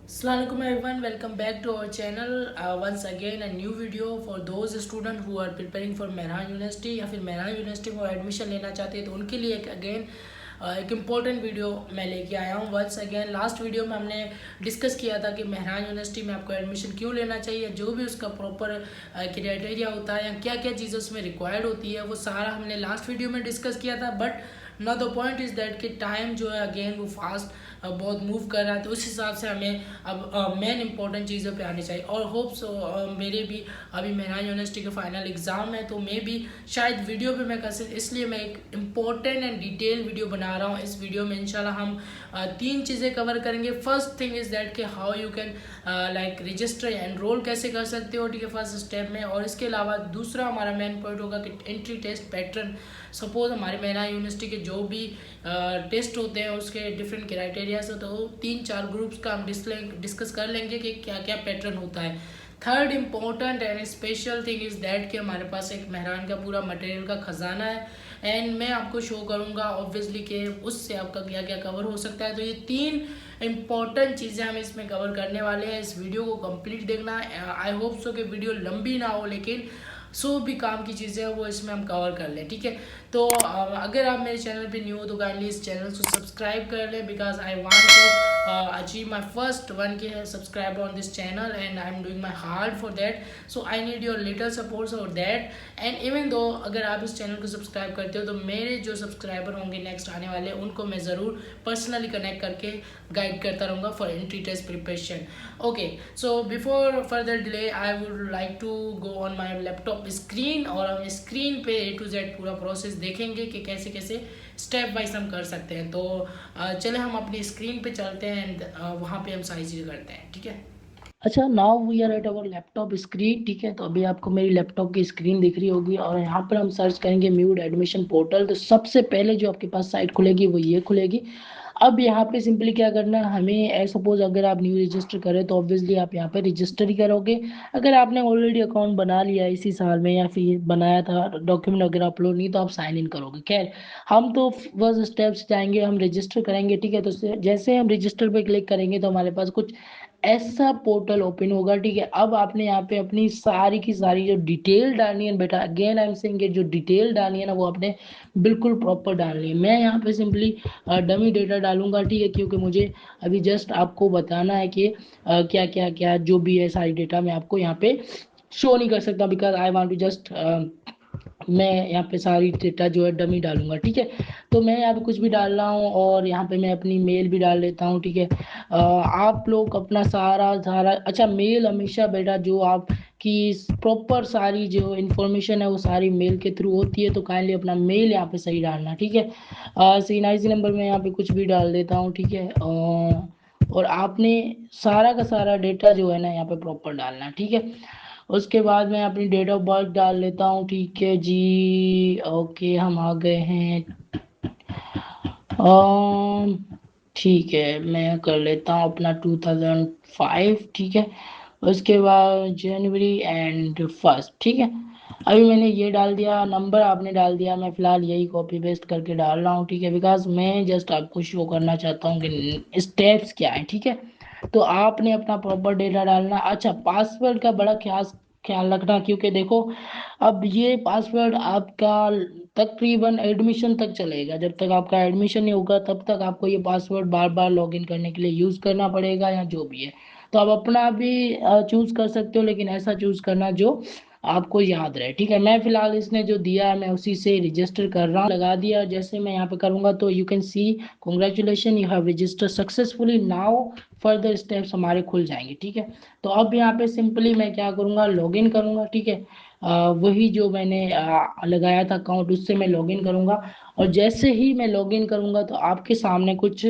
Assalamualaikum everyone, welcome back to our channel. Once again a new video for those students who are preparing for Mehran university या फिर Mehran university में admission लेना चाहते हैं तो उनके लिए एक इम्पॉर्टेंट वीडियो मैं लेके आया हूँ। वंस अगेन लास्ट वीडियो में हमने डिस्कस किया था कि मेहरान यूनिवर्सिटी में आपको एडमिशन क्यों लेना चाहिए, जो भी उसका प्रॉपर क्राइटेरिया होता है या क्या क्या चीज़ें उसमें रिक्वायर्ड होती है वो सारा हमने लास्ट वीडियो में डिस्कस किया था। But now the point is that कि टाइम जो है अगेन वो फास्ट बहुत मूव कर रहा है, तो उस हिसाब से हमें अब मेन इंपॉर्टेंट चीज़ों पे आनी चाहिए। और होप्स मेरे भी अभी मेहरान यूनिवर्सिटी का फाइनल एग्ज़ाम है तो मैं भी शायद वीडियो पे मैं कर सकूँ, इसलिए मैं एक इम्पॉर्टेंट एंड डिटेल वीडियो बना रहा हूँ। इस वीडियो में इंशाल्लाह हम तीन चीज़ें कवर करेंगे। फर्स्ट थिंग इज़ दैट कि how you can like register enrol कैसे कर सकते हो, ठीक है, फर्स्ट स्टेप में। और इसके अलावा दूसरा हमारा मेन पॉइंट होगा कि एंट्री टेस्ट पैटर्न। सपोज हमारे मेहरान यूनिवर्सिटी के जो भी टेस्ट होते हैं उसके डिफरेंट क्राइटेरिया से, तो 3-4 ग्रुप्स का हम डिस्कस कर लेंगे कि क्या क्या पैटर्न होता है। Third important and special thing is that कि हमारे पास एक मेहरान का पूरा मटेरियल का ख़जाना है एंड मैं आपको शो करूँगा ऑब्वियसली कि उससे आपका क्या क्या कवर हो सकता है। तो ये तीन इंपॉर्टेंट चीज़ें हम इसमें कवर करने वाले हैं। इस वीडियो को कंप्लीट देखना। आई होप सो कि वीडियो लंबी ना हो, लेकिन भी काम की चीज़ें हैं वो इसमें हम कवर कर लें, ठीक है। तो अगर आप मेरे चैनल पे न्यू हो तो काइंडली इस चैनल को सब्सक्राइब कर लें, because I want to achieve my first 1K subscriber on this channel and I am doing my hard for that. So I need your little support for that. And even though अगर आप इस channel को subscribe करते हो तो मेरे जो subscriber होंगे नेक्स्ट आने वाले उनको मैं ज़रूर पर्सनली कनेक्ट करके गाइड करता रहूँगा for entry test preparation. Okay, so before further delay I would like to go on my laptop screen और हम स्क्रीन पे A to Z पूरा प्रोसेस देखेंगे कि कैसे कैसे स्टेप वाइज हम कर सकते हैं। तो चले हम अपनी स्क्रीन पे चलते हैं एंड वहाँ पे हम सारी चीज़ें करते हैं, ठीक है। अच्छा, now we are at our laptop screen, ठीक है। तो अभी आपको मेरी लैपटॉप की स्क्रीन दिख रही होगी और यहाँ पर हम सर्च करेंगे म्यूड एडमिशन पोर्टल। तो सबसे पहले जो आपके पास साइट खुलेगी वो ये खुलेगी। अब यहाँ पे सिंपली क्या करना है हमें, सपोज अगर आप न्यू रजिस्टर करें तो ऑब्वियसली आप यहाँ पे रजिस्टर ही करोगे। अगर आपने ऑलरेडी अकाउंट बना लिया इसी साल में या फिर बनाया था, डॉक्यूमेंट अगर अपलोड नहीं तो आप साइन इन करोगे। खैर, हम तो फर्स्ट स्टेप्स जाएंगे, हम रजिस्टर करेंगे, ठीक है। तो जैसे हम रजिस्टर पे क्लिक करेंगे तो हमारे पास कुछ ऐसा पोर्टल ओपन होगा, ठीक है। अब आपने यहाँ पे अपनी सारी की सारी जो डिटेल डालनी है बेटा, अगेन आई एम सेइंग, जो डिटेल डालनी है ना वो आपने बिल्कुल प्रॉपर डालनी है। मैं यहाँ पे सिंपली डमी डेटा डालूंगा, ठीक है, क्योंकि मुझे अभी जस्ट आपको बताना है कि क्या क्या क्या जो भी है सारी डेटा मैं आपको यहाँ पे शो नहीं कर सकता, because I want to just मैं यहाँ पे सारी डेटा जो है डमी डालूंगा, ठीक है। तो मैं यहाँ पे कुछ भी डाल रहा हूँ और यहाँ पे मैं अपनी मेल भी डाल लेता हूँ, ठीक है। आप लोग अपना सारा सारा अच्छा, मेल हमेशा बेटा जो आप कि प्रॉपर सारी जो इन्फॉर्मेशन है वो सारी मेल के थ्रू होती है, तो काइंडली अपना मेल यहाँ पे सही डालना, ठीक है। CNIC नंबर में यहाँ पे कुछ भी डाल देता हूँ, ठीक है। और आपने सारा का सारा डेटा जो है ना यहाँ पे प्रॉपर डालना, ठीक है। उसके बाद मैं अपनी डेट ऑफ बर्थ डाल लेता हूँ, ठीक है जी। ओके, हम आ गए हैं। ठीक है, मैं कर लेता हूँ अपना 2005, ठीक है। उसके बाद जनवरी एंड फर्स्ट, ठीक है। अभी मैंने ये डाल दिया, नंबर आपने डाल दिया, मैं फिलहाल यही कॉपी पेस्ट करके डाल रहा हूँ, ठीक है, बिकॉज मैं जस्ट आपको शो करना चाहता हूँ कि स्टेप्स क्या है, ठीक है। तो आपने अपना प्रॉपर डेटा डालना। अच्छा, पासवर्ड का बड़ा ख्याल ख्याल रखना, क्योंकि देखो अब ये पासवर्ड आपका तकरीबन एडमिशन तक चलेगा। जब तक आपका एडमिशन नहीं होगा तब तक आपको ये पासवर्ड बार बार लॉगिन करने के लिए यूज़ करना पड़ेगा या जो भी है। तो आप अपना भी चूज़ कर सकते हो, लेकिन ऐसा चूज़ करना जो आपको याद रहे, ठीक है। मैं फिलहाल इसने जो दिया है मैं उसी से रजिस्टर कर रहा हूँ, लगा दिया। जैसे मैं यहाँ पे करूँगा तो you can see congratulation, you have registered successfully, now further steps हमारे खुल जाएंगे, ठीक है। तो अब यहाँ पे सिंपली मैं क्या करूँगा, लॉगिन करूँगा, ठीक है। वही जो मैंने लगाया था अकाउंट उससे मैं लॉगिन करूँगा। और जैसे ही मैं लॉगिन करूँगा तो आपके सामने कुछ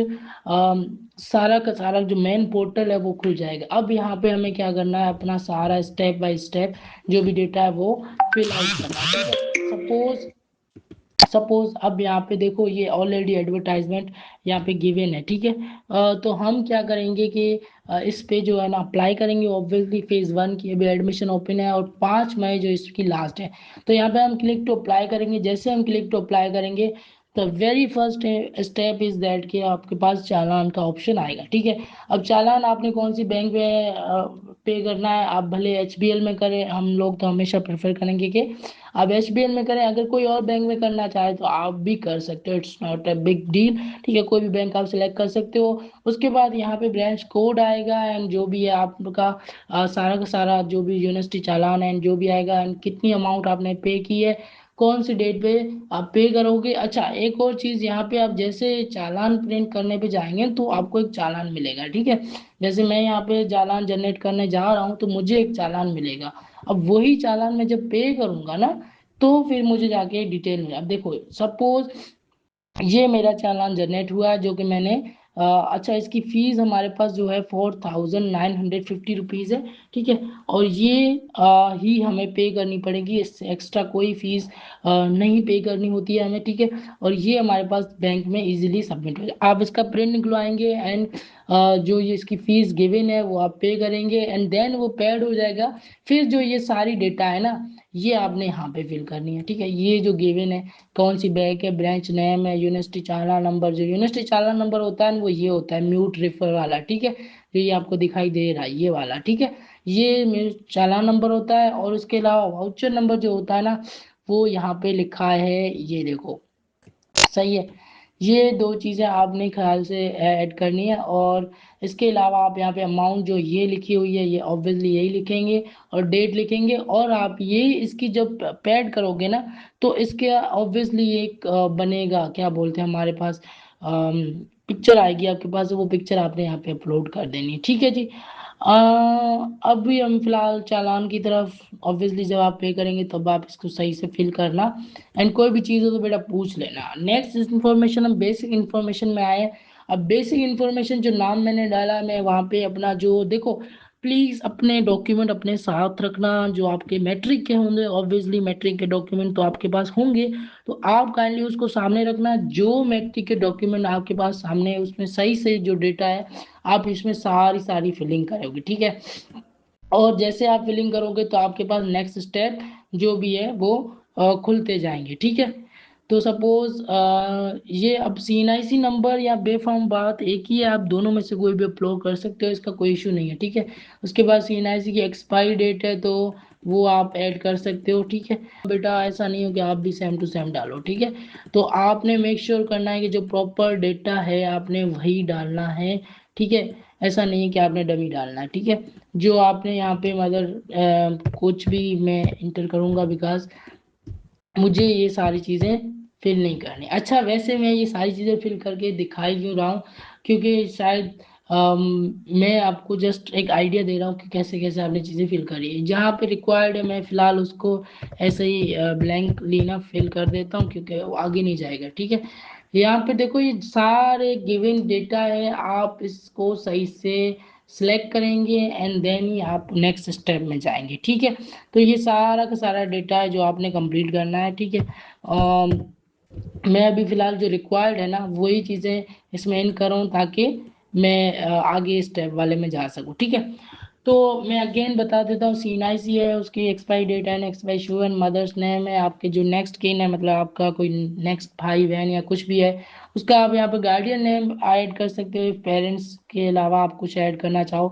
सारा का सारा जो मेन पोर्टल है वो खुल जाएगा। अब यहाँ पे हमें क्या करना है, अपना सारा स्टेप बाय स्टेप जो भी डेटा है वो फिल आउट करना है, ठीक है। सपोज अब यहाँ पे देखो ये ऑलरेडी एडवर्टाइजमेंट यहाँ पे गिवन है, ठीक है। तो हम क्या करेंगे कि इस पे जो है ना अप्लाई करेंगे। ऑब्वियसली फेज 1 की अभी एडमिशन ओपन है और 5 मई जो इसकी लास्ट है। तो यहाँ पे हम क्लिक टू अप्लाई करेंगे। जैसे हम क्लिक टू अप्लाई करेंगे the very first step is that कि आपके पास चालान का ऑप्शन आएगा, ठीक है। अब चालान आपने कौन सी बैंक में पे करना है, आप भले HBL में करें, हम लोग तो हमेशा प्रेफर करेंगे कि आप HBL में करें। अगर कोई और बैंक में करना चाहे तो आप भी कर सकते हो, it's not a big deal, ठीक है। कोई भी बैंक आप सिलेक्ट कर सकते हो। उसके बाद यहाँ पे ब्रांच कोड आएगा एंड जो भी है आपका सारा का सारा जो भी यूनिवर्सिटी चालान है जो भी आएगा, एंड कितनी अमाउंट आपने पे की है, कौन सी डेट पे आप पे करोगे। अच्छा, एक और चीज यहाँ पे, आप जैसे चालान प्रिंट करने पे जाएंगे तो आपको एक चालान मिलेगा, ठीक है। जैसे मैं यहाँ पे चालान जनरेट करने जा रहा हूँ तो मुझे एक चालान मिलेगा। अब वही चालान मैं जब पे करूंगा ना तो फिर मुझे जाके डिटेल में, अब देखो सपोज ये मेरा चालान जनरेट हुआ है जो कि मैंने अच्छा, इसकी फीस हमारे पास जो है 4950 रुपीज़ है, ठीक है। और ये ही हमें पे करनी पड़ेगी, इससे एक्स्ट्रा कोई फीस नहीं पे करनी होती है हमें, ठीक है। और ये हमारे पास बैंक में इजीली सबमिट हो जाए। आप इसका प्रिंट निकलवाएंगे एंड जो ये इसकी फीस गिवन है वो आप पे करेंगे एंड देन वो पेड हो जाएगा। फिर जो ये सारी डेटा है ना, ये आपने यहाँ पे फिल करनी है, ठीक है। ये जो गिवन है, कौन सी बैंक है, ब्रांच नेम है, यूनिवर्सिटी चालान नंबर, जो यूनिवर्सिटी चालान नंबर होता है वो ये होता है म्यूट रेफर वाला, ठीक है। जो ये आपको दिखाई दे रहा है ये वाला, ठीक है, ये चालान नंबर होता है। और उसके अलावा वाउचर नंबर जो होता है ना, वो यहाँ पे लिखा है, ये देखो, सही है। ये दो चीज़ें आपने ख्याल से ऐड करनी है। और इसके अलावा आप यहाँ पे अमाउंट जो ये लिखी हुई है ये ऑब्वियसली यही लिखेंगे और डेट लिखेंगे। और आप ये इसकी जब पैड करोगे ना तो इसके ऑब्वियसली एक बनेगा, क्या बोलते हैं हमारे पास, पिक्चर आएगी आपके पास, वो पिक्चर आपने यहाँ पे अपलोड कर देनी है, ठीक है जी। अभी हम फिलहाल चालान की तरफ, ऑब्वियसली जब आप पे करेंगे तब आप इसको सही से फिल करना एंड कोई भी चीज़ हो तो बेटा पूछ लेना। नेक्स्ट इन्फॉर्मेशन, हम बेसिक इन्फॉर्मेशन में आए। अब बेसिक इन्फॉर्मेशन जो नाम मैंने डाला, मैं वहाँ पे अपना जो देखो, प्लीज़ अपने डॉक्यूमेंट अपने साथ रखना जो आपके मैट्रिक के होंगे, ऑब्वियसली मैट्रिक के डॉक्यूमेंट तो आपके पास होंगे, तो आप काइंडली उसको सामने रखना। जो मैट्रिक के डॉक्यूमेंट आपके पास सामने है उसमें सही से जो डेटा है आप इसमें सारी सारी फिलिंग करोगे, ठीक है। और जैसे आप फिलिंग करोगे तो आपके पास नेक्स्ट स्टेप जो भी है वो खुलते जाएंगे, ठीक है। तो सपोज ये अब CNIC नंबर या बेफाम बात एक ही है, आप दोनों में से कोई भी अपलोड कर सकते हो, इसका कोई इशू नहीं है, ठीक है। उसके बाद CNIC की एक्सपायरी डेट है तो वो आप ऐड कर सकते हो, ठीक है। बेटा ऐसा नहीं हो कि आप भी सेम टू सेम डालो, ठीक है। तो आपने मेक श्योर करना है कि जो प्रॉपर डेटा है आपने वही डालना है, ठीक है। ऐसा नहीं है कि आपने डमी डालना है, ठीक है। जो आपने यहाँ पे मदर कुछ भी मैं इंटर करूँगा बिकॉज मुझे ये सारी चीज़ें फिल नहीं करनी। अच्छा, वैसे मैं ये सारी चीज़ें फिल करके दिखाई क्यों रहा हूँ, क्योंकि शायद मैं आपको जस्ट एक आइडिया दे रहा हूँ कि कैसे कैसे आपने चीज़ें फिल करी है। जहाँ पे रिक्वायर्ड है मैं फ़िलहाल उसको ऐसे ही ब्लैंक लीना फिल कर देता हूँ क्योंकि वो आगे नहीं जाएगा, ठीक है। यहाँ पे देखो ये सारे गिवन डेटा है, आप इसको सही से सिलेक्ट करेंगे एंड देन ही आप नेक्स्ट स्टेप में जाएंगे, ठीक है। तो ये सारा का सारा डेटा है जो आपने कंप्लीट करना है, ठीक है। मैं अभी फ़िलहाल जो रिक्वायर्ड है ना वही चीज़ें इसमें इन करूँ ताकि मैं आगे स्टेप वाले में जा सकूँ, ठीक है। तो मैं अगेन बता देता हूँ, CNIC है, उसकी एक्सपायरी डेट है, नेक्स्ट बाई शो एंड मदर्स नेम है, आपके जो नेक्स्ट किन है मतलब आपका कोई नेक्स्ट भाई बहन या कुछ भी है उसका आप यहाँ पे गार्डियन नेम ऐड कर सकते हो, पेरेंट्स के अलावा आप कुछ ऐड करना चाहो।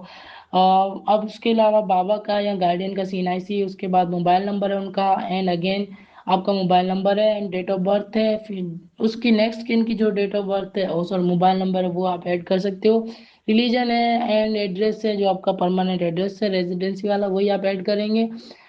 अब उसके अलावा बाबा का या गार्डियन का CNIC, उसके बाद मोबाइल नंबर है उनका एंड अगेन आपका मोबाइल नंबर है एंड डेट ऑफ बर्थ है। फिर उसकी नेक्स्ट किन की जो डेट ऑफ बर्थ है सॉरी मोबाइल नंबर है वो आप ऐड कर सकते हो। रिलीजन है एंड एड्रेस है, जो आपका परमानेंट एड्रेस है रेजिडेंसी वाला वही आप ऐड करेंगे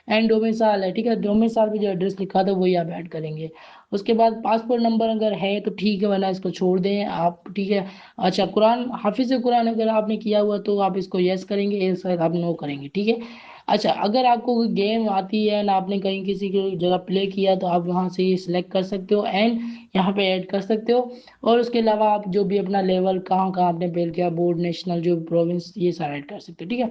एंड डोमिसाइल है, ठीक है। डोमिसाइल पे जो एड्रेस लिखा था वही आप ऐड करेंगे। उसके बाद पासपोर्ट नंबर अगर है तो ठीक है, वरना इसको छोड़ दें आप, ठीक है। अच्छा, कुरान हाफिज कुरान अगर आपने किया हुआ तो आप इसको यस करेंगे, यस आप नो करेंगे, ठीक है। अच्छा, अगर आपको कोई गेम आती है ना आपने कहीं किसी की जगह प्ले किया तो आप वहाँ से सिलेक्ट कर सकते हो एंड यहाँ पे ऐड कर सकते हो। और उसके अलावा आप जो भी अपना लेवल कहाँ कहाँ आपने फेल किया, बोर्ड, नेशनल, जो प्रोविंस, ये सारा ऐड कर सकते हो, ठीक है।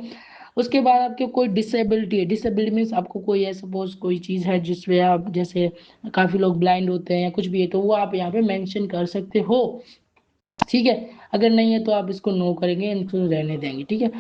उसके बाद आपके कोई डिसेबिलिटी है, डिसेबिलिटी मीन्स आपको कोई है सपोज कोई चीज़ है जिसमें आप जैसे काफ़ी लोग ब्लाइंड होते हैं या कुछ भी है तो वो आप यहाँ पे मेंशन कर सकते हो, ठीक है। अगर नहीं है तो आप इसको नो करेंगे, इनको रहने देंगे, ठीक है।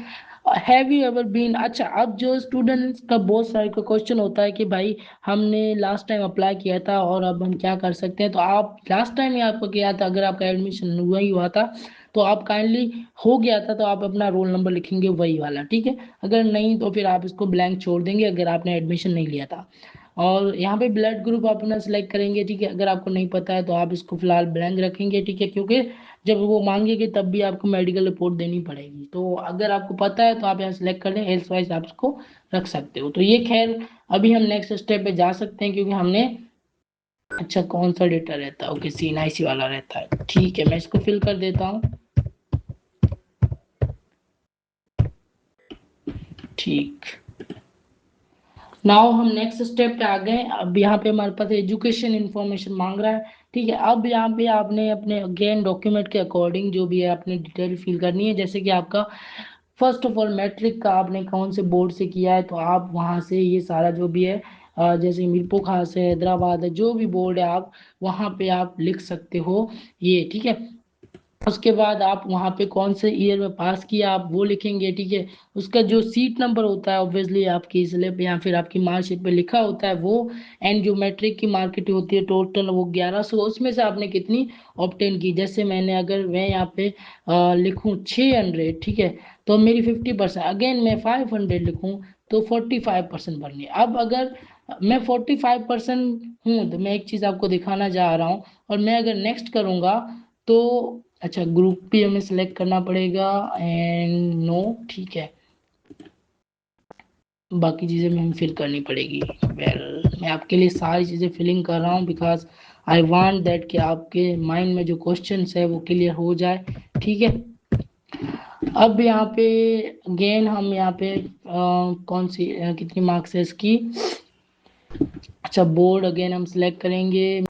Have you ever been. अच्छा, अब जो स्टूडेंट्स का बहुत सारे का क्वेश्चन होता है कि भाई हमने लास्ट टाइम अप्लाई किया था और अब हम क्या कर सकते हैं। तो आप लास्ट टाइम ही आपको किया था, अगर आपका एडमिशन हुआ ही हुआ था तो आप काइंडली हो गया था तो आप अपना रोल नंबर लिखेंगे वही वाला, ठीक है। अगर नहीं तो फिर आप इसको ब्लैंक छोड़ देंगे अगर आपने एडमिशन नहीं लिया था। और यहाँ पे ब्लड ग्रुप आप अपना सिलेक्ट करेंगे, ठीक है। अगर आपको नहीं पता है तो आप इसको फिलहाल ब्लैंक रखेंगे, ठीक है, क्योंकि जब वो मांगेंगे तब भी आपको मेडिकल रिपोर्ट देनी पड़ेगी। तो अगर आपको पता है तो आप यहाँ सेलेक्ट कर लें, एल्स वाइज आप इसको रख सकते हो। तो ये खैर अभी हम नेक्स्ट स्टेप पे जा सकते हैं क्योंकि हमने, अच्छा कौन सा डेटा रहता है, ओके CNIC वाला रहता है, ठीक है। मैं इसको फिल कर देता हूँ, ठीक। नाउ हम नेक्स्ट स्टेप पे आ गए। अब यहाँ पे हमारे पास एजुकेशन इन्फॉर्मेशन मांग रहा है, ठीक है। अब यहाँ पे आपने अपने अगेन डॉक्यूमेंट के अकॉर्डिंग जो भी है आपने डिटेल फिल करनी है। जैसे कि आपका फर्स्ट ऑफ ऑल मैट्रिक का आपने कौन से बोर्ड से किया है तो आप वहाँ से ये सारा जो भी है जैसे मीरपुर खास है, हैदराबाद है, जो भी बोर्ड है आप वहाँ पे आप लिख सकते हो ये, ठीक है। उसके बाद आप वहाँ पे कौन से ईयर में पास किया आप वो लिखेंगे, ठीक है। उसका जो सीट नंबर होता है ऑब्वियसली आपकी स्लिप या फिर आपकी मार्कशीट पे लिखा होता है वो। एंड जो मैट्रिक की मार्केट होती है टोटल वो 1100, उसमें से आपने कितनी ऑब्टेन की। जैसे मैंने अगर मैं यहाँ पे लिखूँ 600, ठीक है, तो मेरी 50%। अगेन मैं 500 लिखूँ तो 45% बननी है। अब अगर मैं 45% हूँ तो मैं एक चीज़ आपको दिखाना चाह रहा हूँ। और मैं अगर नेक्स्ट करूँगा तो, अच्छा ग्रुप भी हमें सेलेक्ट करना पड़ेगा एंड नो, ठीक है। बाकी चीज़ें हमें फिल करनी पड़ेगी। मैं आपके लिए सारी चीज़ें फिलिंग कर रहा हूँ बिकॉज आई वांट दैट कि आपके माइंड में जो क्वेश्चंस है वो क्लियर हो जाए, ठीक है। अब यहाँ पे अगेन हम यहाँ पे कौन सी कितनी मार्क्स है इसकी। अच्छा बोर्ड अगेन हम सिलेक्ट करेंगे,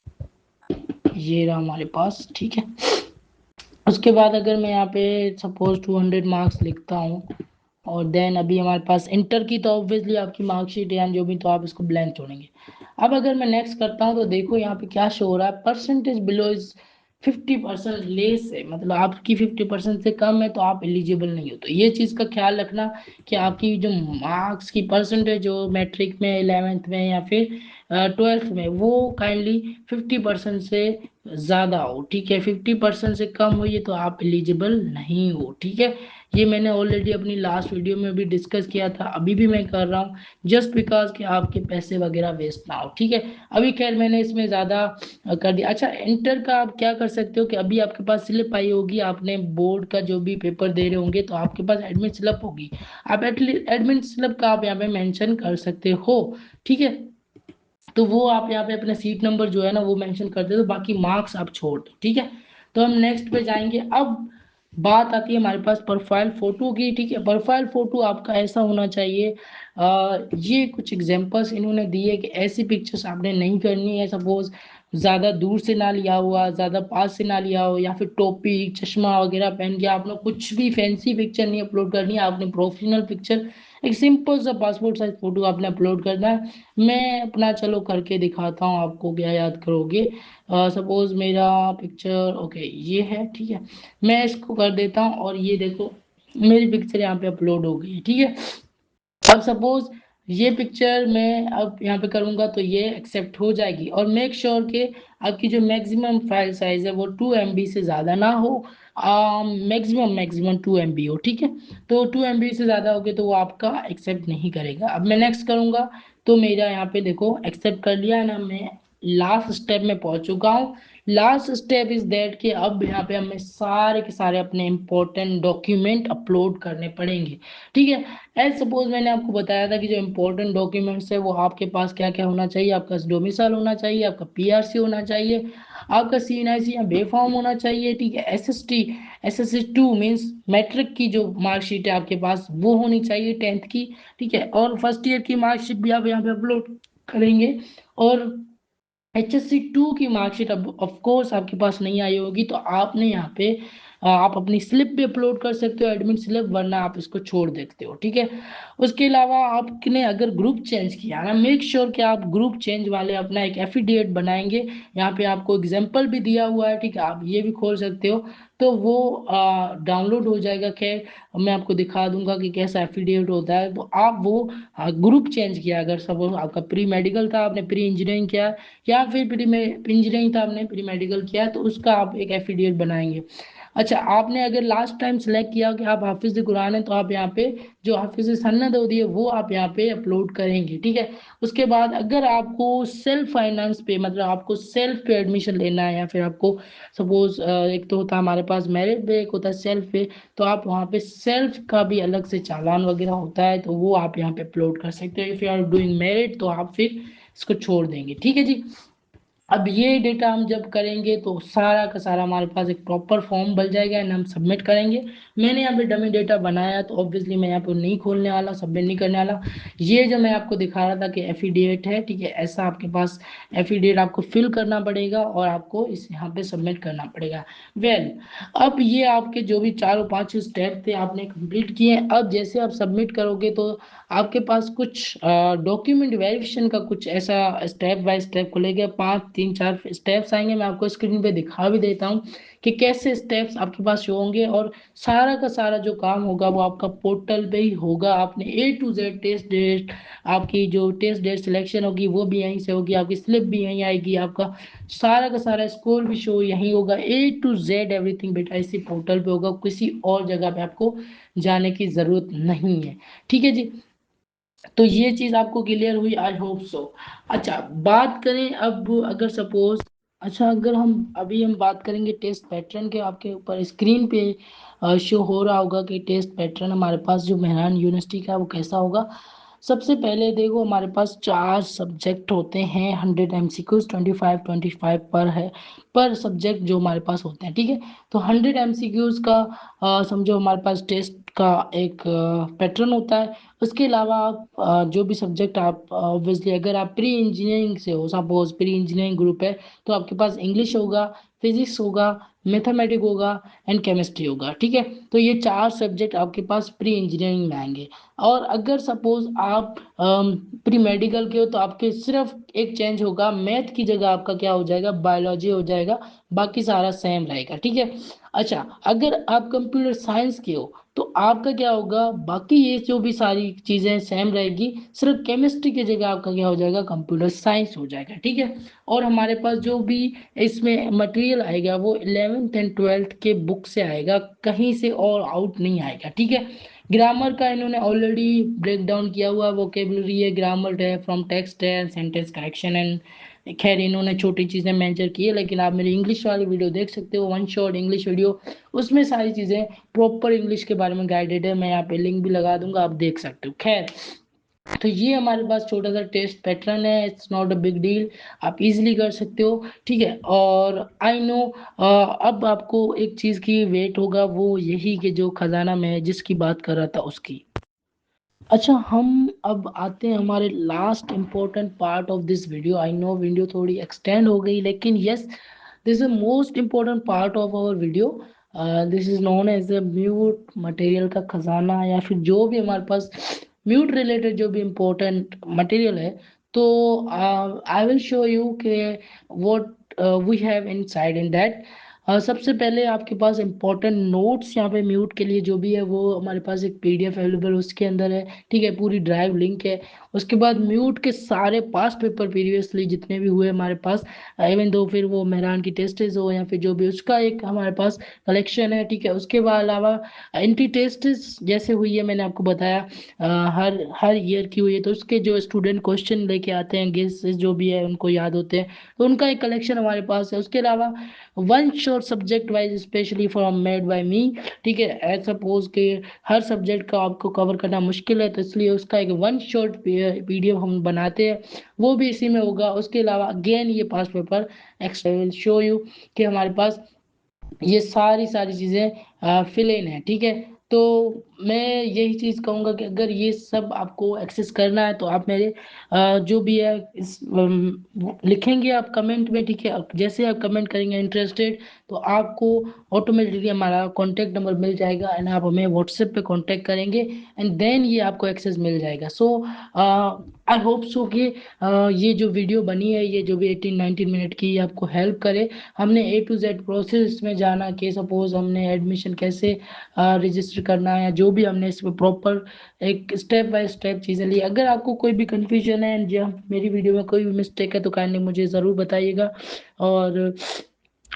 ये रहा हमारे पास, ठीक है। उसके बाद अगर मैं यहाँ पे सपोज 200 मार्क्स लिखता हूँ और देन अभी हमारे पास इंटर की तो ऑब्वियसली आपकी मार्कशीट है जो भी, तो आप इसको ब्लैंक छोड़ेंगे। अब अगर मैं नेक्स्ट करता हूँ तो देखो यहाँ पे क्या शो हो रहा है, परसेंटेज बिलो इज 50% लेस है, मतलब आपकी 50% से कम है तो आप एलिजिबल नहीं हो। तो ये चीज़ का ख्याल रखना कि आपकी जो मार्क्स की परसेंटेज जो मैट्रिक में 11th में या फिर 12th में वो काइंडली 50% से ज़्यादा हो, ठीक है। 50% से कम हो ये तो आप एलिजिबल नहीं हो, ठीक है। ये मैंने ऑलरेडी अपनी लास्ट वीडियो में भी डिस्कस किया था, अभी भी मैं कर रहा हूँ, जस्ट बिकॉज कि आपके पैसे वगैरह वेस्ट ना हो, ठीक है। अभी खैर मैंने इसमें ज़्यादा कर दिया। अच्छा इंटर का आप क्या कर सकते हो कि अभी आपके पास स्लिप आई होगी, आपने बोर्ड का जो भी पेपर दे रहे होंगे तो आपके पास एडमिट स्लिप होगी। आप एटलीस्ट एडमिट स्लिप का आप यहाँ पे मेंशन कर सकते हो, ठीक है। तो वो आप यहाँ पे अपना सीट नंबर जो है ना वो मेंशन कर दे दो, बाकी मार्क्स आप छोड़ दो, ठीक है। तो हम नेक्स्ट पे जाएंगे। अब बात आती है हमारे पास प्रोफाइल फोटो की, ठीक है। प्रोफाइल फोटो आपका ऐसा होना चाहिए, ये कुछ एग्जांपल्स इन्होंने दिए कि ऐसी पिक्चर्स आपने नहीं करनी है। सपोज ज़्यादा दूर से ना लिया हुआ, ज़्यादा पास से ना लिया हो, या फिर टोपी चश्मा वगैरह पहन के आपने कुछ भी फैंसी पिक्चर नहीं अपलोड करनी है। आपने प्रोफेशनल पिक्चर, एक सिंपल सा पासपोर्ट साइज फोटो आपने अपलोड करना है। मैं अपना चलो करके दिखाता हूँ आपको, क्या याद करोगे। सपोज मेरा पिक्चर ओके ये है, ठीक है। मैं इसको कर देता हूँ और ये देखो मेरी पिक्चर यहाँ पे अपलोड हो गई है, ठीक है। अब सपोज ये पिक्चर मैं अब यहाँ पे करूँगा तो ये एक्सेप्ट हो जाएगी। और मेक श्योर के आपकी जो मैक्सिमम फाइल साइज है वो 2 MB से ज़्यादा ना हो, मैक्सिमम 2 MB हो, ठीक है। तो 2 MB से ज़्यादा हो गए तो वो आपका एक्सेप्ट नहीं करेगा। अब मैं नेक्स्ट करूँगा तो मेरा यहाँ पे देखो एक्सेप्ट कर लिया है ना, मैं लास्ट स्टेप में पहुँच चुका हूँ। लास्ट स्टेप इज दैट कि अब यहाँ पे हमें सारे के सारे अपने इंपॉर्टेंट डॉक्यूमेंट अपलोड करने पड़ेंगे, ठीक है। एज सपोज मैंने आपको बताया था कि जो इंपॉर्टेंट डॉक्यूमेंट्स है वो आपके पास क्या क्या होना चाहिए। आपका डोमिसाइल होना चाहिए, आपका PRC होना चाहिए, आपका CNIC या बे फॉर्म होना चाहिए, ठीक है। SSC 2 मीन्स मैट्रिक की जो मार्कशीट है आपके पास वो होनी चाहिए 10th की, ठीक है। और फर्स्ट ईयर की मार्कशीट भी आप यहाँ पे अपलोड करेंगे। और HSC 2 की मार्कशीट अब ऑफ कोर्स आपके पास नहीं आई होगी तो आपने यहाँ पे आप अपनी स्लिप भी अपलोड कर सकते हो, एडमिट स्लिप, वरना आप इसको छोड़ देते हो, ठीक है। उसके अलावा आपने अगर ग्रुप चेंज किया ना, मेक श्योर कि आप ग्रुप चेंज वाले अपना एक एफिडेविट बनाएंगे। यहाँ पे आपको एग्जाम्पल भी दिया हुआ है, ठीक है, आप ये भी खोल सकते हो, तो वो डाउनलोड हो जाएगा। खैर मैं आपको दिखा दूंगा कि कैसा एफिडेविट होता है। तो आप वो ग्रुप चेंज किया, अगर सपोज आपका प्री मेडिकल था, आपने प्री इंजीनियरिंग किया, या फिर प्री इंजीनियरिंग था, आपने प्री मेडिकल किया, तो उसका आप एक एफिडेविट बनाएंगे। अच्छा, आपने अगर लास्ट टाइम सेलेक्ट किया कि आप हाफिज कुरान है, तो आप यहाँ पे जो हाफिज सन्नद होती है वो आप यहाँ पे अपलोड करेंगे, ठीक है। उसके बाद अगर आपको सेल्फ फाइनेंस पे, मतलब आपको सेल्फ पे एडमिशन लेना है, या फिर आपको सपोज एक तो होता है हमारे पास मेरिट पे, एक होता है सेल्फ पे, तो आप वहाँ पे सेल्फ का भी अलग से चालान वगैरह होता है, तो वो आप यहाँ पे अपलोड कर सकते हो। If you are doing merit, तो आप फिर इसको छोड़ देंगे, ठीक है जी। अब ये डेटा हम जब करेंगे तो सारा का सारा हमारे पास एक प्रॉपर फॉर्म बन जाएगा एंड हम सबमिट करेंगे। मैंने यहाँ पे डमी डेटा बनाया, तो ऑब्वियसली मैं यहाँ पे नहीं खोलने वाला, सबमिट नहीं करने वाला। ये जो मैं आपको दिखा रहा था कि एफिडेविट है, ठीक है, ऐसा आपके पास एफिडेविट आपको फिल करना पड़ेगा और आपको इस यहाँ पे सबमिट करना पड़ेगा। वेल, अब ये आपके जो भी 4-5 स्टेप थे आपने कंप्लीट किए। अब जैसे आप सबमिट करोगे तो आपके पास कुछ डॉक्यूमेंट वेरिफिकेशन का कुछ ऐसा स्टेप बाय स्टेप खुलेगा, 5-3-4 स्टेप्स आएंगे। मैं आपको स्क्रीन पे दिखा भी देता हूँ कि कैसे स्टेप्स आपके पास शो होंगे, और सारा का सारा जो काम होगा वो आपका पोर्टल पे ही होगा। आपने A to Z test date, आपकी जो टेस्ट डेट सिलेक्शन होगी वो भी यहीं से होगी, आपकी स्लिप भी यहीं आएगी, आपका सारा का सारा स्कोर भी शो यहीं होगा। A to Z एवरीथिंग बेटा इसी पोर्टल पे होगा, किसी और जगह पे आपको जाने की जरूरत नहीं है, ठीक है जी। तो ये चीज आपको क्लियर हुई, आई होप सो। अच्छा, बात करें अब, अगर सपोज, अच्छा अगर हम बात करेंगे टेस्ट पैटर्न के, आपके ऊपर स्क्रीन पे शो हो रहा होगा कि टेस्ट पैटर्न हमारे पास जो मेहरान यूनिवर्सिटी का है वो कैसा होगा। सबसे पहले देखो, हमारे पास 4 सब्जेक्ट होते हैं, 100 MCQs, 25 पर है, पर सब्जेक्ट जो हमारे पास होते हैं, ठीक है। तो 100 MCQs का समझो हमारे पास टेस्ट का एक पैटर्न होता है। उसके अलावा आप जो भी सब्जेक्ट आप ऑब्वियसली, अगर आप प्री इंजीनियरिंग से हो, सपोज प्री इंजीनियरिंग ग्रुप है, तो आपके पास इंग्लिश होगा, फिजिक्स होगा, मैथमेटिक्स होगा एंड केमिस्ट्री होगा, ठीक है। तो ये 4 सब्जेक्ट आपके पास प्री इंजीनियरिंग में आएंगे। और अगर सपोज आप प्री मेडिकल के हो, तो आपके सिर्फ एक चेंज होगा, मैथ की जगह आपका क्या हो जाएगा, बायोलॉजी हो जाएगा, बाकी सारा सेम रहेगा, ठीक है। अच्छा, अगर आप कंप्यूटर साइंस के हो, तो आपका क्या होगा, बाकी ये जो भी सारी चीजें सेम रहेगी, सिर्फ केमिस्ट्री की जगह आपका क्या हो जाएगा, कंप्यूटर साइंस हो जाएगा, ठीक है। और हमारे पास जो भी इसमें मटेरियल आएगा वो 11th एंड 12th के बुक से आएगा, कहीं से और आउट नहीं आएगा, ठीक है। ग्रामर का इन्होंने ऑलरेडी ब्रेक डाउन किया हुआ, वोकेबलरी है, ग्रामर है, फ्रॉम टेक्स्ट है, सेंटेंस करेक्शन एंड, खैर इन्होंने छोटी चीजें मेंशन की है, लेकिन आप मेरी इंग्लिश वाली वीडियो देख सकते हो, वन शॉट इंग्लिश वीडियो, उसमें सारी चीजें प्रॉपर इंग्लिश के बारे में गाइडेड है। मैं यहाँ पे लिंक भी लगा दूंगा, आप देख सकते हो। खैर, तो ये हमारे पास छोटा सा टेस्ट पैटर्न है, it's not a big deal, आप इजीली कर सकते हो, ठीक है। और आई नो अब आपको एक चीज की वेट होगा, वो यही कि जो खजाना में जिसकी बात कर रहा था उसकी। अच्छा, हम अब आते हैं हमारे last important part of this video. I know video थोड़ी एक्सटेंड हो गई, लेकिन yes, this is most important part of our video. This is known as a mute material का खजाना, या फिर जो भी हमारे पास म्यूट रिलेटेड जो भी इम्पोर्टेंट मटेरियल है, तो आई विल शो यू के what we have inside in that. सबसे पहले आपके पास इंपॉर्टेंट नोट्स यहाँ पे म्यूट के लिए जो भी है वो हमारे पास एक PDF अवेलेबल उसके अंदर है, ठीक है, पूरी ड्राइव लिंक है। उसके बाद म्यूट के सारे पास पेपर प्रीवियसली जितने भी हुए हमारे पास, इवन दो फिर वो मेहरान की टेस्टेज हो या फिर जो भी, उसका एक हमारे पास कलेक्शन है, ठीक है। उसके बाद अलावा एंटी टेस्टेज जैसे हुई है, मैंने आपको बताया हर हर ईयर की हुई है, तो उसके जो स्टूडेंट क्वेश्चन लेके आते हैं, गेस जो भी है उनको याद होते हैं, तो उनका एक कलेक्शन हमारे पास है। उसके अलावा one shot subject wise specially for made by me, ठीक है। एज सपोज के हर सब्जेक्ट का आपको कवर करना मुश्किल है, तो इसलिए उसका एक वन शॉट PDF हम बनाते हैं, वो भी इसी में होगा। उसके अलावा अगेन ये past paper extra will show you कि हमारे पास ये सारी सारी चीजें फिल इन है, ठीक है। तो मैं यही चीज़ कहूँगा कि अगर ये सब आपको एक्सेस करना है तो आप मेरे जो भी है लिखेंगे आप कमेंट में, ठीक है। अब जैसे आप कमेंट करेंगे इंटरेस्टेड, तो आपको ऑटोमेटिकली हमारा कॉन्टैक्ट नंबर मिल जाएगा एंड आप हमें व्हाट्सएप पे कॉन्टैक्ट करेंगे एंड देन ये आपको एक्सेस मिल जाएगा। सो आई होप सो कि ये जो वीडियो बनी है, ये जो भी 18-19 मिनट की, ये आपको हेल्प करे। हमने A to Z प्रोसेस में जाना कि सपोज हमने एडमिशन कैसे रजिस्टर करना है, जो भी हमने इसमें प्रॉपर एक स्टेप बाय स्टेप चीज़ें ली। अगर आपको कोई भी कन्फ्यूजन है या मेरी वीडियो में कोई भी मिस्टेक है तो काइंडली मुझे ज़रूर बताइएगा। और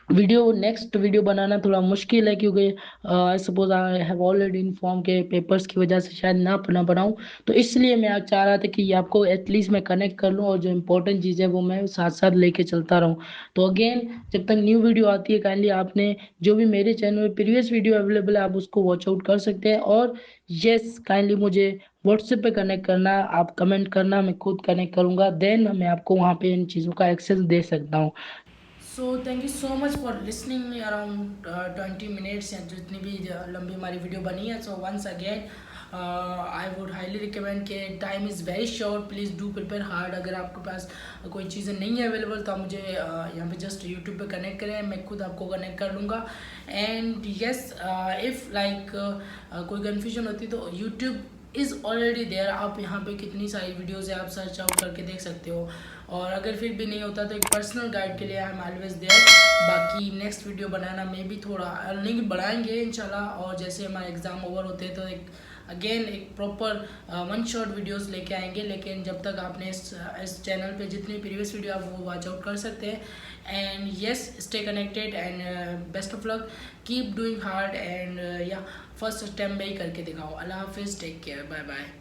नेक्स्ट वीडियो बनाना थोड़ा मुश्किल है क्योंकि I suppose I have already inform के पेपर्स की वजह से शायद ना बनाऊं, तो इसलिए मैं आज चाह रहा था कि ये आपको एटलीस्ट मैं कनेक्ट कर लूं और जो इंपॉर्टेंट चीज़ है वो मैं साथ साथ लेके चलता रहूं। तो अगेन, जब तक न्यू वीडियो आती है काइंडली आपने जो भी मेरे चैनल में प्रीवियस वीडियो अवेलेबल है आप उसको वॉच आउट कर सकते हैं। और येस, काइंडली मुझे व्हाट्सएप पे कनेक्ट करना, आप कमेंट करना, मैं खुद कनेक्ट करूंगा, देन मैं आपको वहाँ पे इन चीज़ों का एक्सेस दे सकता हूँ। So thank you so much for listening me around 20 minutes या जितनी भी लंबी हमारी वीडियो बनी है। So once again I would highly recommend के time is very short, please do prepare hard. अगर आपके पास कोई चीज़ें नहीं है अवेलेबल तो आप मुझे यहाँ पे जस्ट यूट्यूब पे कनेक्ट करें, मैं खुद आपको कनेक्ट कर लूँगा। एंड येस, इफ़ लाइक कोई कन्फ्यूजन होती तो यूट्यूब इज़ ऑलरेडी देयर, आप यहाँ पे कितनी सारी वीडियोस है आप सर्च आउट करके देख सकते हो। और अगर फिर भी नहीं होता तो एक पर्सनल गाइड के लिए आई एम ऑलवेज देयर। बाकी नेक्स्ट वीडियो बनाना में भी थोड़ा अर्निंग बढ़ाएंगे इंशाल्लाह, और जैसे हमारे एग्ज़ाम ओवर होते हैं तो एक प्रॉपर वन शॉट वीडियोस लेके आएंगे। लेकिन जब तक आपने इस चैनल पे जितनी प्रीवियस वीडियो आप वो वॉच आउट कर सकते हैं। And yes, stay connected and best of luck, keep doing hard and या फर्स्ट अटेम्प्ट में ही करके दिखाओ। अल्लाह हाफिज़, टेक केयर, बाय बाय।